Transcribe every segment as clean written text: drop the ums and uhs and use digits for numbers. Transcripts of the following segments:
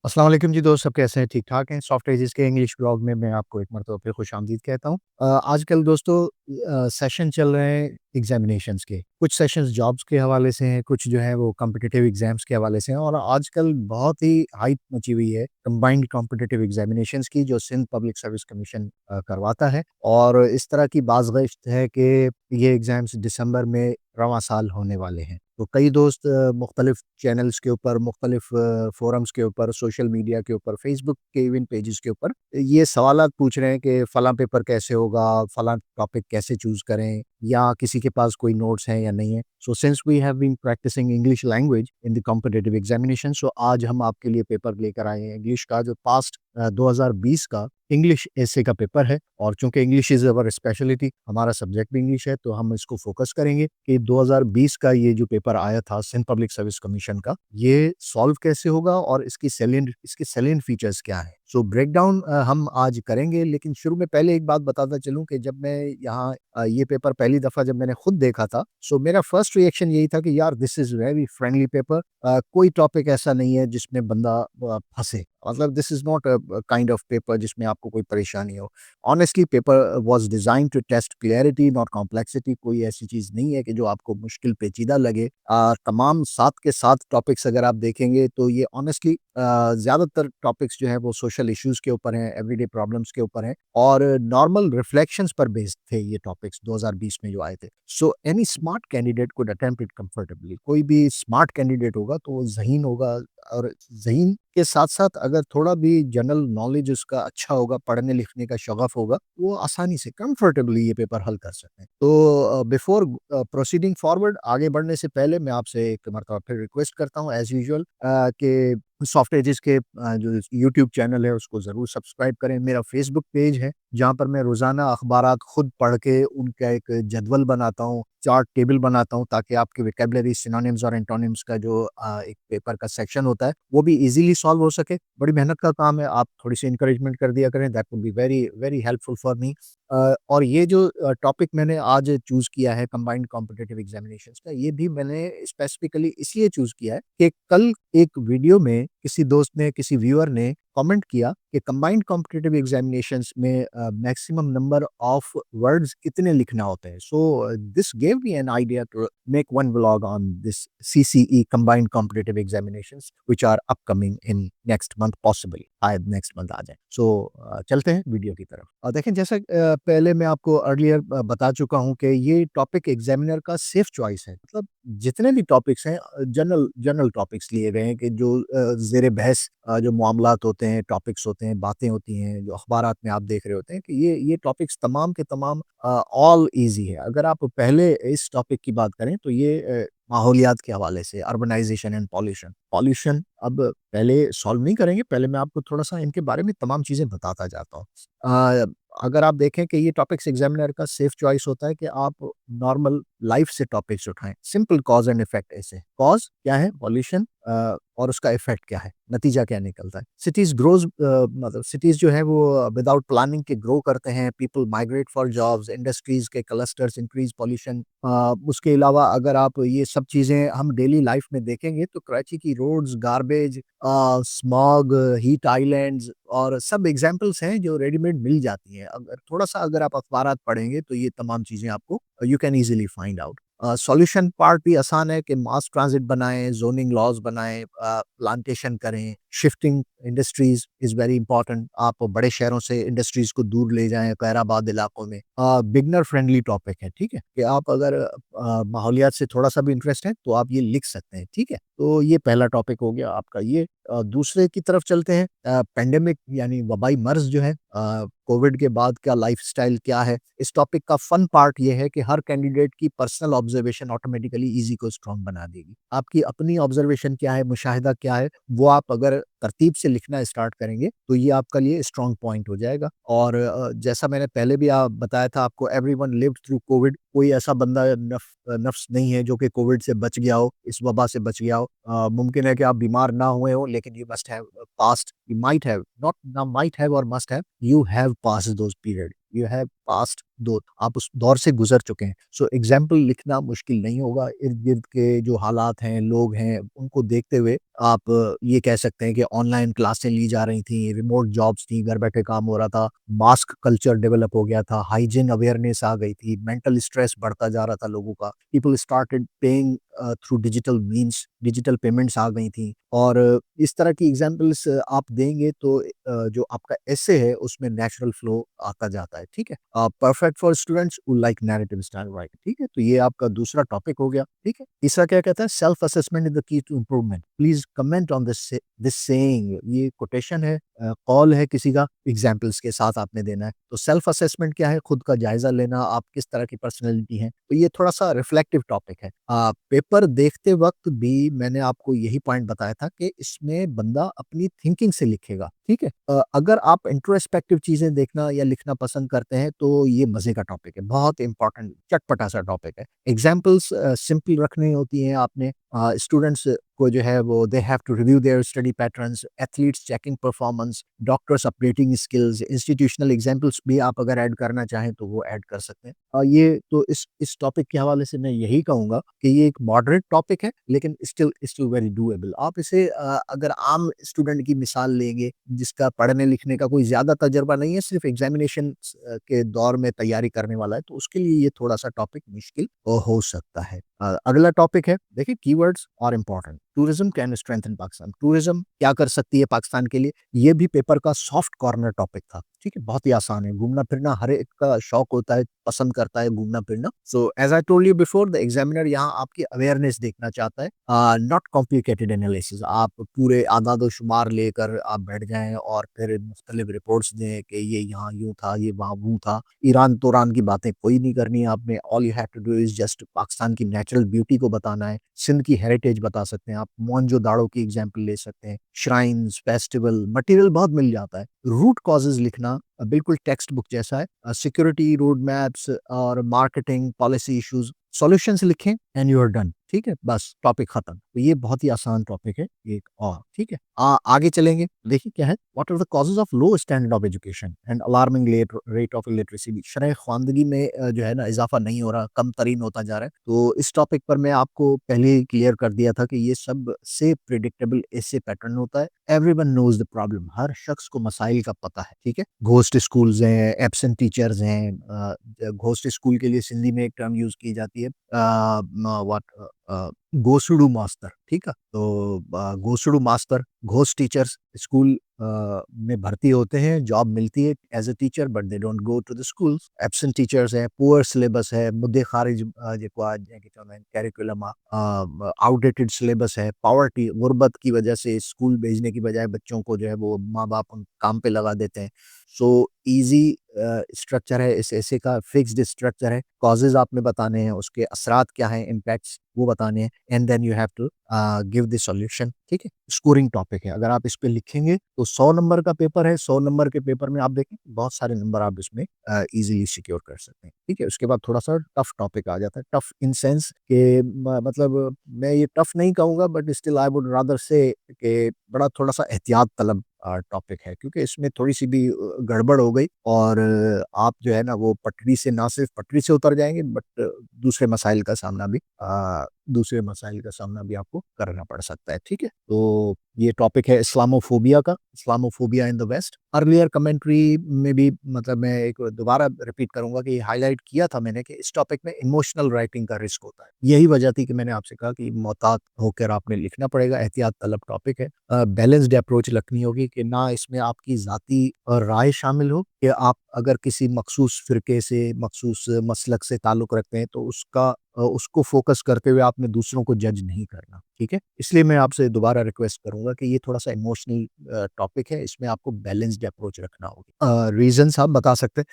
अस्सलाम वालेकुम जी दोस्त, सब कैसे हैं? ठीक-ठाक हैं? सॉफ्ट एजेस के इंग्लिश ब्लॉग में मैं आपको एक मरतबा फिर खुशामदीद कहता हूँ। आजकल दोस्तों सेशन चल रहे हैं एग्ज़ामिनेशंस के। कुछ सेशंस जॉब्स के हवाले से हैं, कुछ जो है वो कॉम्पिटिटिव एग्ज़ाम्स के हवाले से हैं और आजकल बहुत ही हाइप मची हुई है कंबाइंड कॉम्पिटिटिव एग्ज़ामिनेशंस की जो सिंध पब्लिक सर्विस कमीशन करवाता है और इस तरह की बाज़-गश्त है कि ये एग्ज़ाम्स दिसंबर में रवाँ साल होने वाले हैं। तो कई दोस्त मुख्तलिफ चैनल्स के ऊपर, मुख्तलिफ फ़ोरम्स के ऊपर, सोशल मीडिया के ऊपर, फ़ेसबुक के इवन पेजेस के ऊपर ये सवालात पूछ रहे हैं कि फलाँ पेपर कैसे होगा, फलाँ टॉपिक कैसे चूज़ करें या किसी के पास कोई नोट्स हैं या नहीं है। So since we have been practicing English language in the competitive examination so आज हम आपके लिए पेपर लेकर आए हैं इंग्लिश का जो पास्ट 2020 का इंग्लिश एसे का पेपर है और चूँकि इंग्लिश इज़ अवर स्पेशलिटी, हमारा सब्जेक्ट भी इंग्लिश है, तो हम इसको फ़ोकस करेंगे कि 2020 का ये जो पेपर आया था सिंध पब्लिक सर्विस कमीशन का, ये सॉल्व कैसे होगा और इसके सैलिएंट फीचर्स क्या हैं? सो ब्रेकडाउन हम आज करेंगे, लेकिन शुरू में पहले एक बात बताता चलूँ कि जब मैं यहाँ ये पेपर पहली दफ़ा जब मैंने खुद देखा था, सो मेरा फर्स्ट रिएक्शन यही था कि यार this is very friendly paper कोई टॉपिक ऐसा नहीं है जिसमें बंदा फँसे। मतलब this is not a kind of paper जिसमें आपको कोई परेशानी हो। Honestly paper was designed to test clarity not complexity कोई ऐसी चीज़ नहीं है कि जो आपको मुश्किल पेचीदा लगे। तमाम 7 के 7 टॉपिक्स अगर आप देखेंगे तो ये ऑनेस्टली ज़्यादातर टॉपिक्स जो हैं वो सोशल इश्यूज़ के ऊपर हैं, एवरीडे प्रॉब्लम्स के ऊपर हैं और नॉर्मल रिफ्लेक्शंस पर बेस्ड थे ये टॉपिक्स 2020 में जो आए थे। So any smart candidate could attempt it comfortably कोई भी स्मार्ट कैंडिडेट होगा तो वो ज़हीन होगा और ज़हीन के साथ-साथ अगर थोड़ा भी जनरल नॉलेज उसका अच्छा होगा, पढ़ने-लिखने का शग़फ होगा, वो आसानी से कंफर्टेबली ये पेपर हल कर सकते हैं। तो बिफोर प्रोसीडिंग फॉरवर्ड आगे बढ़ने से पहले मैं आपसे एक मरतबा फिर रिक्वेस्ट करता हूँ एज़ यूजुअल कि सॉफ्ट एजेस के जो यूट्यूब चैनल है उसको ज़रूर सब्सक्राइब करें। मेरा फेसबुक पेज है, जहाँ पर मैं रोज़ाना अखबारात खुद पढ़ के उनका एक जदवल बनाता हूँ, चार्ट टेबल बनाता हूँ ताकि आपकी वोकैब्युलरी, सिनोनिम्स और एंटोनिम्स का जो एक पेपर का सेक्शन होता है, वो भी ईज़िली सॉल्व हो सके। बड़ी मेहनत का काम है, आप थोड़ी-सी एनकरेजमेंट कर दिया करें, that would be very, very helpful for me. और ये जो टॉपिक मैंने आज चूज़ किया है कंबाइंड कॉम्पिटिटिव एग्ज़ामिनेशंस का, ये भी मैंने स्पेसिफिकली इसलिए चूज़ किया है कि कल एक वीडियो में किसी दोस्त ने, किसी व्यूअर ने कमेंट किया कि कंबाइंड कॉम्पिटिटिव एग्ज़ामिनेशंस में मैक्सिमम नंबर ऑफ वर्ड्स कितने लिखना होते हैं। So this gave me an idea to make one vlog on this CCE combined competitive examinations which are upcoming in next month possibly शायद next month आ जाए। सो चलते हैं वीडियो की तरफ। देखें जैसा पहले मैं आपको अर्लियर बता चुका हूँ कि ये टॉपिक एग्ज़ामिनर का सेफ चॉइस है। मतलब जितने भी टॉपिक्स हैं जनरल जनरल टॉपिक्स लिए गए हैं कि जो ज़ेर बहस जो मामलात होते हैं, टॉपिक्स होते हैं, बातें होती हैं, जो अखबारात में आप देख रहे होते हैं कि ये टॉपिक्स तमाम के तमाम ऑल ईज़ी है। अगर आप पहले इस टॉपिक की बात करें तो ये माहौलियात के हवाले से अर्बनाइज़ेशन एंड पॉल्यूशन। पॉल्यूशन अब पहले सॉल्व नहीं करेंगे, पहले मैं आपको थोड़ा-सा इनके बारे में तमाम चीज़ें बताता जाता हूँ। अ, अगर आप देखें कि ये टॉपिक्स एग्ज़ामिनर का सेफ चॉइस होता है कि आप नॉर्मल लाइफ़ से टॉपिक्स उठाएँ, सिंपल कॉज़ एंड इफ़ेक्ट ऐसे। कॉज़ क्या है? पॉल्यूशन और उसका इफ़ेक्ट क्या है? नतीजा क्या निकलता है? मतलब सिटीज़ जो है वो विदाउट प्लानिंग के ग्रो करते हैं, people migrate for jobs, industries के क्लस्टर्स इंक्रीज़ पॉल्यूशन उसके अलावा अगर आप ये सब चीज़ें हम डेली लाइफ़ में देखेंगे तो कराची की roads, garbage smog, heat islands और सब एग्ज़ाम्पल्स हैं जो रेडीमेड मिल जाती हैं। अगर थोड़ा-सा अगर आप अखबारात पढ़ेंगे तो ये तमाम चीज़ें आपको you can easily find out. Solution part भी आसान है कि मास ट्रांज़िट बनाएँ, ज़ोनिंग लॉज़ बनाएँ प्लांटेशन करें, shifting industries is very important. आप बड़े शहरों से इंडस्ट्रीज़ को दूर ले जाएँ, खैराबाद इलाकों में। बिगिनर फ्रेंडली टॉपिक है, ठीक है? कि आप अगर माहौलियात से थोड़ा-सा भी इंटरेस्ट है, तो आप ये लिख सकते हैं, ठीक है? तो ये पहला टॉपिक हो गया आपका ये। दूसरे की तरफ चलते हैं पैंडेमिक यानी वबाई मर्ज़ जो है कोविड के बाद का लाइफ़स्टाइल क्या है? इस टॉपिक का फन पार्ट ये है कि हर कैंडिडेट की पर्सनल ऑब्ज़र्वेशन ऑटोमैटिकली ईज़ी को स्ट्रॉन्ग बना देगी। आपकी अपनी ऑब्ज़र्वेशन क्या है, मुशाहिदा क्या है, वो आप अगर तरतीब से लिखना स्टार्ट करेंगे, तो ये आपके लिए स्ट्रॉन्ग पॉइंट हो जाएगा। और जैसा मैंने पहले भी बताया था आपको एवरीवन लिव्ड थ्रू कोविड कोई ऐसा बंदा नफ्स नहीं है जो कि कोविड से बच गया हो, इस वबा से बच गया हो। मुमकिन है कि आप बीमार ना हुए हो लेकिन you must have passed you might have not ना माइट हैव और must have, you have passed those period. You have past दौर, आप उस दौर से गुज़र चुके हैं। सो एग्ज़ाम्पल लिखना मुश्किल नहीं होगा, इर्द-गिर्द के जो हालात हैं, लोग हैं, उनको देखते हुए आप ये कह सकते हैं कि ऑनलाइन क्लासें ली जा रही थी, रिमोट जॉब्स थी, घर बैठे काम हो रहा था, मास्क कल्चर डेवलप हो गया था, हाइजीन अवेयरनेस आ गई थी, मेंटल स्ट्रेस बढ़ता जा रहा था लोगों का, people started paying through digital means, digital payments आ गई थी और इस तरह की एग्ज़ाम्पल्स आप देंगे तो जो आपका एसे है उसमें नेचुरल फ्लो आता जाता है, ठीक है? Perfect for students who like narrative style writing, ठीक है? तो ये आपका दूसरा टॉपिक हो गया, ठीक है? तीसरा क्या कहता है? Self assessment is the key to improvement. Please comment on this saying, ये कोटेशन है, कॉल है किसी का, एग्ज़ाम्पल्स के साथ आपने देना है। तो सेल्फ असेसमेंट क्या है? खुद का जायज़ा लेना, आप किस तरह की पर्सनैलिटी हैं। तो ये थोड़ा-सा रिफ्लेक्टिव टॉपिक है। पेपर देखते वक़्त भी मैंने आपको यही पॉइंट बताया था कि इसमें बंदा अपनी थिंकिंग से लिखेगा, ठीक है? अगर आप इंट्रोस्पेक्टिव चीज़ें देखना या लिखना पसंद करते हैं, तो ये मज़े का टॉपिक है, बहुत इम्पोर्टेंट चटपटा-सा टॉपिक है। एग्ज़ाम्पल्स सिंपल रखनी होती हैं आपने। स्टूडेंट्स को जो है वो they have to review their study patterns, athletes checking performance, doctors updating skills, institutional examples भी आप अगर ऐड करना चाहें तो वो ऐड कर सकते हैं। ये तो इस टॉपिक के हवाले से मैं यही कहूँगा कि ये एक मॉडरेट टॉपिक है, लेकिन स्टिल स्टिल वेरी डूएबल। आप इसे अगर आम स्टूडेंट की मिसाल लेंगे, जिसका पढ़ने-लिखने का कोई ज़्यादा तजुर्बा नहीं है, सिर्फ़ एग्ज़ामिनेशंस के दौर में तैयारी करने वाला है, तो उसके लिए ये थोड़ा-सा टॉपिक मुश्किल हो सकता है। अगला टॉपिक है, देखिए keywords are important. Tourism can strengthen Pakistan. Tourism क्या कर सकती है पाकिस्तान के लिए? ये भी पेपर का सॉफ्ट कॉर्नर टॉपिक था, ठीक है? बहुत ही आसान है, घूमना-फिरना हर एक का शौक होता है, पसंद करता है घूमना-फिरना। So as I told you before, the examiner यहाँ आपकी अवेयरनेस देखना चाहता है, नॉट कॉम्प्लिकेटेड एनालिसिस। आप पूरे आदाद-ओ-शुमार लेकर आप बैठ जाएँ और फिर मुख्तलिफ रिपोर्ट्स दें कि ये यहाँ यूँ था, ये वहाँ वो था। ईरान-तोरान की बातें कोई नहीं करनी है आपने, all you have to do is just Pakistan की नेचुरल ब्यूटी को बताना है, सिंध की हेरिटेज बता सकते हैं आप, मोहनजोदाड़ो की एग्ज़ाम्पल ले सकते हैं, श्राइन्स, फेस्टिवल, मटीरियल बहुत मिल जाता है। रूट कॉज़ेज़ लिखना बिल्कुल टेक्स्ट बुक जैसा है। सिक्योरिटी, रोड मैप्स और मार्केटिंग, पॉलिसी इश्यूज़, सॉल्यूशंस लिखें एंड यू आर डन, ठीक है? बस टॉपिक खत्म। तो ये बहुत ही आसान टॉपिक है एक और, ठीक है? आगे चलेंगे, देखिए क्या है, what are the causes of low standard of education and alarming rate of illiteracy. शरह-ए-ख़्वानदगी में जो है ना इज़ाफ़ा नहीं हो रहा, कम तरीन होता जा रहा है। तो इस टॉपिक पर मैं आपको पहले ही क्लियर कर दिया था कि ये सबसे प्रेडिक्टेबल ऐसे पैटर्न होता है। एवरीवन नोज़ द प्रॉब्लम, हर शख्स को मसाइल का पता है, ठीक है? घोस्ट स्कूल्स हैं, एब्सेंट टीचर्स हैं, घोस्ट स्कूल के लिए सिंधी में एक टर्म यूज़ की जाती है, गोसड़ू मास्टर, ठीक है? तो गोसड़ू मास्टर, घोस्ट टीचर्स स्कूल में भर्ती होते हैं, जॉब मिलती है as a teacher but they don't go to the schools. Absent teachers हैं, पुअर सिलेबस है, मुद्दे ख़ारिज जेको आहे जंहिंखे चवंदा आहिनि करिकुलम आहे, आउटडेटेड सिलेबस है, पॉवर्टी गुर्बत की वजह से स्कूल भेजने की बजाय बच्चों को जो है वो माँ-बाप उन काम पे लगा देते हैं। सो ईज़ी स्ट्रक्चर है इस ऐसे का, फिक्स्ड स्ट्रक्चर है, कॉजेज़ आपने बताने हैं, उसके असरात क्या हैं, इम्पैक्ट्स वो बताने हैं and then you have to give the solution, ठीक है? स्कोरिंग टॉपिक है, अगर आप इस पे लिखेंगे तो 100 नंबर का पेपर है, 100 नंबर के पेपर में आप देखें बहुत सारे नंबर आप इसमें ईज़िली सिक्योर कर सकते हैं, ठीक है? उसके बाद थोड़ा-सा टफ टॉपिक आ जाता है, टफ इन सेंस के मतलब मैं ये टफ नहीं कहूँगा but still I would rather से कि बड़ा थोड़ा-सा एहतियात तलब टॉपिक है, क्योंकि इसमें थोड़ी-सी भी गड़बड़ हो गई और आप जो है ना वो पटरी से ना सिर्फ पटरी से उतर जाएँगे बट दूसरे मसाइल का सामना भी आपको करना पड़ सकता है, ठीक है? तो ये टॉपिक है इस्लामोफोबिया का, Islamophobia in the West. Earlier commentary में भी मतलब मैं एक दोबारा रिपीट करूँगा कि हाइलाइट किया था मैंने कि इस टॉपिक में इमोशनल राइटिंग का रिस्क होता है। यही वजह थी कि मैंने आपसे कहा कि मोहतात होकर आपने लिखना पड़ेगा, एहतियात तलब टॉपिक है। बैलेंस्ड अप्रोच रखनी होगी कि ना इसमें आपकी ज़ाती राय शामिल हो कि आप अगर किसी मखसूस फ़िरके से, मखसूस मसलक से ताल्लुक़ रखते हैं तो उसको फ़ोकस करते हुए आपने दूसरों को जज नहीं करना, ठीक है? इसलिए मैं आपसे दोबारा रिक्वेस्ट करूँगा कि ये थोड़ा-सा इमोशनल टॉपिक है, इसमें आपको बैलेंस्ड अप्रोच रखना होगा। रीज़न्स आप बता सकते हैं,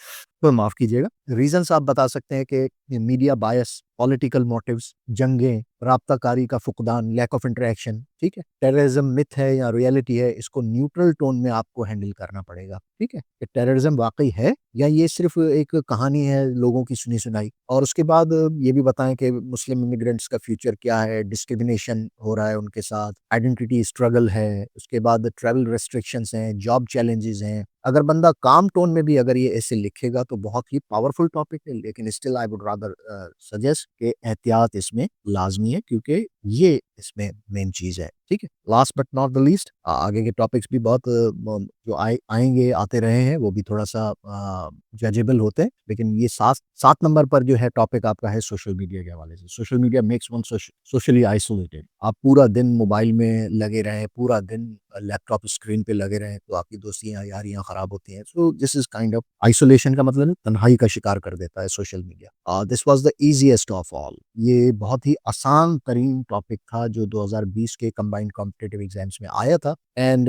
तो माफ़ कीजिएगा, रीज़न्स आप बता सकते हैं कि मीडिया बायस, पॉलिटिकल मोटिव्स, जंगें, राब्ताकारी का फुक़दान, लैक ऑफ इंटरैक्शन, ठीक है? टेररिज़्म मिथ है या रियलिटी है, इसको न्यूट्रल टोन में आपको हैंडल करना पड़ेगा, ठीक है? कि टेररिज़्म वाक़ई है या ये सिर्फ़ एक कहानी है लोगों की सुनी-सुनाई? और उसके बाद ये भी बताएँ कि मुस्लिम इमिग्रेंट्स का फ्यूचर क्या है? डिस्क्रिमिनेशन हो रहा है उनके साथ, आइडेंटिटी स्ट्रगल है, उसके बाद ट्रैवल रिस्ट्रिक्शंस हैं, जॉब चैलेंजेज़ हैं, अगर बंदा काम टोन में भी अगर ये ऐसे लिखेगा तो बहुत ही पावरफुल टॉपिक है, लेकिन still I would rather suggest कि एहतियात इसमें लाज़मी है, क्योंकि ये इसमें मेन चीज़ है, ठीक है? Last but not the least, आगे के टॉपिक्स भी बहुत जो आएँगे, आते रहे हैं, वो भी थोड़ा-सा जजेबल होते हैं, लेकिन ये 7 नंबर पर जो है टॉपिक आपका है सोशल मीडिया के हवाले से। Social media makes one socially isolated. आप पूरा दिन मोबाइल में लगे रहें, पूरा दिन लैपटॉप स्क्रीन पे लगे रहें, तो आपकी दोस्तियाँ, यारियाँ खराब होती हैं। So this is kind of isolation का मतलब है तन्हाई का शिकार कर देता है social media. This was the easiest of all. ये बहुत ही आसान तरीन टॉपिक था जो 2020 के कंबाइंड कॉम्पिटिटिव एग्ज़ाम्स में आया था, एंड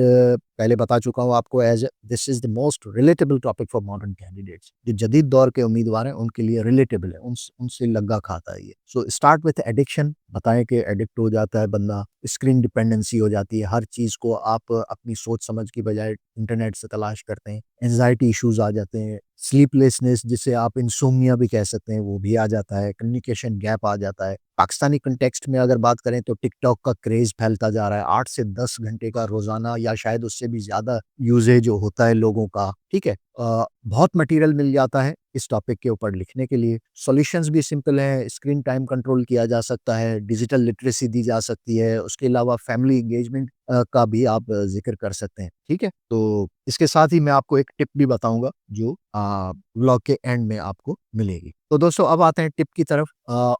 पहले बता चुका हूँ आपको, as this is the most relatable topic for modern candidates. जो जदीद दौर के उम्मीदवार हैं, उनके लिए रिलेटेबल है, उनसे लग्गा खाता है ये। सो स्टार्ट विथ एडिक्शन, बताएँ कि एडिक्ट हो जाता है बंदा, स्क्रीन डिपेंडेंसी हो जाती है, हर चीज़ को आप अपनी सोच समझ की बजाय इंटरनेट से तलाश करते हैं, एंग्ज़ायटी इश्यूज़ आ जाते हैं, स्लीपलेसनेस जिसे आप इंसोम्निया भी कह सकते हैं, वो भी आ जाता है, कम्युनिकेशन गैप आ जाता है। पाकिस्तानी कॉन्टेक्स्ट में अगर बात करें तो टिकटॉक का क्रेज़ फैलता जा रहा है, 8 से 10 घंटे का रोज़ाना या शायद उससे भी ज़्यादा यूसेज जो होता है लोगों का, ठीक है? बहुत मटेरियल मिल जाता है इस टॉपिक के ऊपर लिखने के लिए। सॉल्यूशंस भी सिंपल हैं, स्क्रीन टाइम कंट्रोल किया जा सकता है, डिजिटल लिटरेसी दी जा सकती है, उसके अलावा फैमिली एंगेजमेंट का भी आप ज़िक्र कर सकते हैं, ठीक है? तो इसके साथ ही मैं आपको एक टिप भी बताऊँगा जो व्लॉग के एंड में आपको मिलेगी। तो दोस्तों अब आते हैं टिप की तरफ।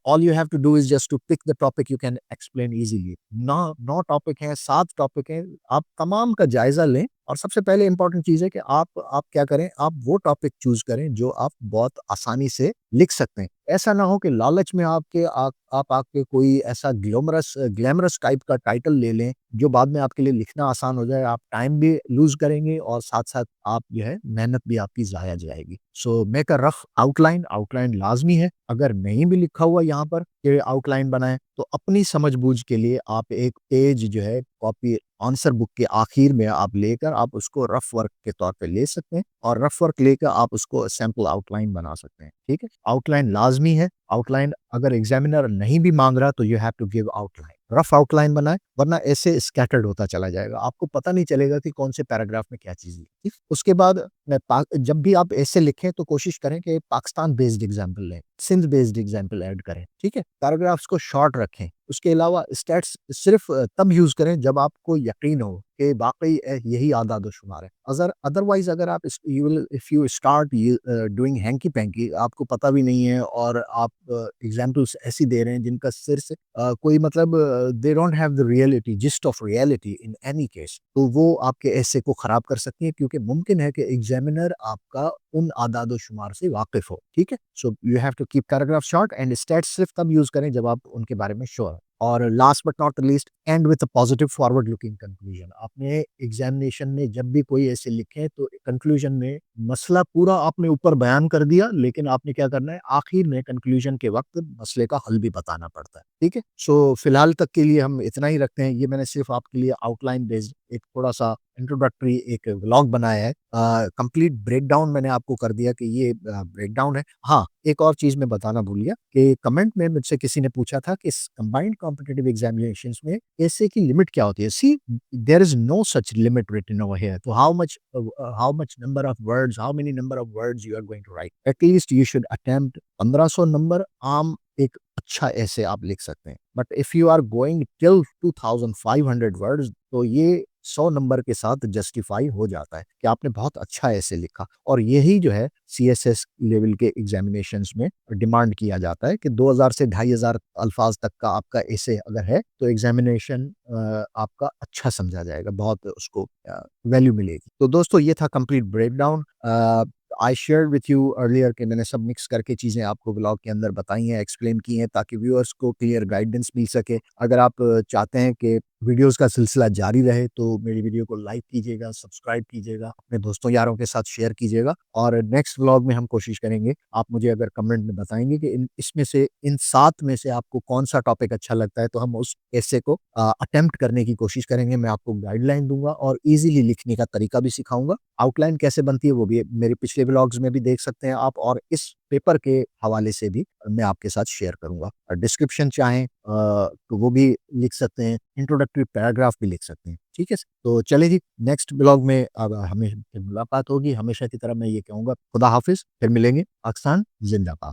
All you have to do is just to pick the topic you can explain easily. 9 topic हैं, 7 टॉपिक हैं, आप तमाम का जायज़ा लें और सबसे पहले इम्पोर्टेंट चीज़ है कि आप क्या करें, आप वो टॉपिक चूज़ करें जो आप बहुत आसानी से लिख सकते हैं। ऐसा ना हो कि लालच में आप आके कोई ऐसा ग्लैमरस टाइप का टाइटल ले लें, जो बाद में आपके लिए लिखना आसान हो जाए, आप टाइम भी लूज़ करेंगे और साथ-साथ आप जो है मेहनत भी आपकी ज़ाया जाएगी। So make a rough outline, outline लाज़मी है। अगर नहीं भी लिखा हुआ यहाँ पर कि आउटलाइन बनाएँ, तो अपनी समझ-बूझ के लिए आप एक पेज जो है कॉपी आंसर बुक के आखिर में आप लेकर आप उसको रफ वर्क के तौर पे ले सकते हैं और रफ वर्क लेकर आप उसको सैंपल आउटलाइन बना सकते हैं, ठीक है? आउटलाइन लाज़मी है, आउटलाइन अगर एग्ज़ामिनर नहीं भी माँग रहा तो you have to give outline. Rough outline बनाएँ, वरना ऐसे स्कैटर्ड होता चला जाएगा। आपको पता नहीं चलेगा कि कौन से पैराग्राफ में क्या चीज़ लिखी। उसके बाद जब भी आप ऐसे लिखें तो कोशिश करें कि पाकिस्तान बेस्ड एग्ज़ाम्पल लें, सिंध बेस्ड एग्ज़ाम्पल ऐड करें, ठीक है? पैराग्राफ्स को शॉर्ट रखें। उसके अलावा स्टैट्स सिर्फ़ तब यूज़ करें जब आपको यकीन हो कि वाक़ई यही आदाद-ओ-शुमार है। अदरवाइज़ अगर आप if you start doing hanky-panky, आपको पता भी नहीं है और आप एग्ज़ाम्पल्स ऐसी दे रहे हैं जिनका सिर से कोई मतलब they don't have the reality gist of reality in any case, तो वो आपके एसे को ख़राब कर सकती है, क्योंकि मुमकिन है कि एग्ज़ामिनर आपका उन आदाद-ओ-शुमार से वाकिफ़ हो, ठीक है? So you have to keep paragraph short and stats सिर्फ़ तब यूज़ करें जब आप उनके बारे में श्योर हैं। और last but not the least, and with a positive forward looking conclusion. आपने एग्जामिनेशन में जब भी कोई ऐसे लिखे तो कंक्लूजन में मसला पूरा आपने ऊपर बयान कर दिया, लेकिन आपने क्या करना है, आखिर में कंक्लूजन के वक्त मसले का हल भी बताना पड़ता है, ठीक है? सो फिलहाल तक के लिए हम इतना ही रखते हैं। ये मैंने सिर्फ आपके लिए आउटलाइन बेस्ड एक थोड़ा सा इंट्रोडक्टरी एक व्लॉग बनाया है। कंप्लीट ब्रेकडाउन मैंने आपको कर दिया कि ये ब्रेकडाउन है। हाँ, एक और चीज़ मैं बताना भूल गया कि कमेंट में मुझसे किसी ने पूछा था कि इस कंबाइंड कॉम्पिटिटिव एग्जामिनेशंस में एसे की लिमिट क्या होती है? See, there is no such limit written over here. तो how much number of words, how many number of words you are going to write? At least you should attempt 1500 number आम एक अच्छा ऐसे आप लिख सकते हैं। But if you are going till 2500 words, तो ये 100 नंबर के साथ जस्टिफाई हो जाता है कि आपने बहुत अच्छा ऐसे लिखा। और यही जो है सीएसएस लेवल के एग्जामिनेशंस में डिमांड किया जाता है कि 2000 से 2500 अल्फाज तक का आपका ऐसे अगर है तो एग्जामिनेशन आपका अच्छा समझा जाएगा, बहुत उसको वैल्यू मिलेगी। तो दोस्तों ये था complete breakdown. I shared with you earlier कि मैंने सब मिक्स करके चीज़ें आपको ब्लॉग के अंदर बताई हैं, एक्सप्लेन की हैं, ताकि व्यूअर्स को क्लियर गाइडेंस मिल सके। अगर आप चाहते हैं कि वीडियोज़ का सिलसिला जारी रहे तो मेरी वीडियो को लाइक कीजिएगा, सब्सक्राइब कीजिएगा, अपने दोस्तों यारों के साथ शेयर कीजिएगा। और नेक्स्ट व्लॉग में हम कोशिश करेंगे, आप मुझे अगर कमेंट में बताएँगे कि इसमें से इन 7 में से आपको कौन-सा टॉपिक अच्छा लगता है, तो हम उस एसे को अटेम्प्ट करने की कोशिश करेंगे। मैं आपको गाइडलाइन दूँगा और ईज़िली लिखने का तरीका भी सिखाऊँगा। आउटलाइन कैसे बनती है वो भी मेरे पिछले व्लॉग्स में भी देख सकते हैं आप, और इस पेपर के हवाले से भी मैं आपके साथ शेयर करूँगा। डिस्क्रिप्शन चाहें तो वो भी लिख सकते हैं, इंट्रोडक्टरी पैराग्राफ भी लिख सकते हैं। ठीक है? तो चलिए जी, नेक्स्ट व्लॉग में अब हमें फिर मुलाकात होगी। हमेशा की तरह मैं ये कहूँगा, खुदा हाफ़िज़, फिर मिलेंगे। पाकिस्तान ज़िंदाबाद।